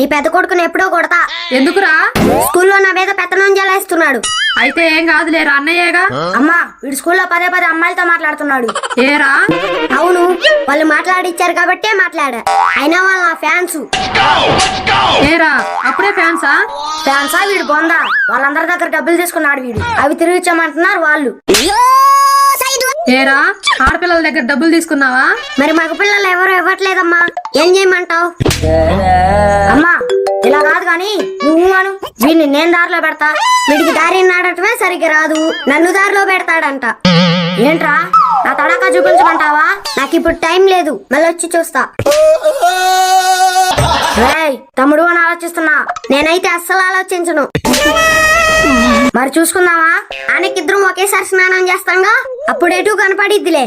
నీ పెద్ద కొడుకుని ఎప్పుడో కొడతా. ఎందుకురా? స్కూల్లో నా మీద పెత్తనం చేస్తున్నాడు. అయితే ఏం కాదులేరా, అన్నయ్యేగా. అమ్మా, వీడు స్కూల్లో పదే పదే అమ్మాయిలతో మాట్లాడుతున్నాడు. ఏరా? అవును, వాళ్ళు మాట్లాడిచ్చారు కాబట్టే మాట్లాడా. అయినా వాళ్ళు నా ఫ్యాన్స్. ఏరా, అప్పుడే ఫ్యాన్సా? ఫ్యాన్సా వీడు బొందా. వాళ్ళందరి దగ్గర డబ్బులు తీసుకున్నాడు వీడు. అవి తిరిగి ఇచ్చామంటున్నారు వాళ్ళు. ఏరా, ఆడపిల్లల దగ్గర డబ్బులు తీసుకున్నావా? మరి మగ పిల్లలు ఎవరు ఇవ్వట్లేదమ్మా, ఏం చేయమంటావు? అమ్మా, ఇలా కాదు గాని నువ్వు అను. వీడిని నేను దారిలో పెడతా. వీడికి దారి నాడటమే సరిగ్గా రాదు, నన్ను దారిలో పెడతాడంట. ఏంట్రా, నా తడాకా చూపించమంటావా? నాకు ఇప్పుడు టైం లేదు, మళ్ళీ వచ్చి చూస్తా. రేయ్ తమ్ముడు అని ఆలోచిస్తున్నా, నేనైతే అస్సలు ఆలోచించను. మరి చూసుకుందామా? ఆయనకిద్దరం ఒకేసారి స్నానం చేస్తాంగా, అప్పుడు ఎటు కనపడిద్దిలే.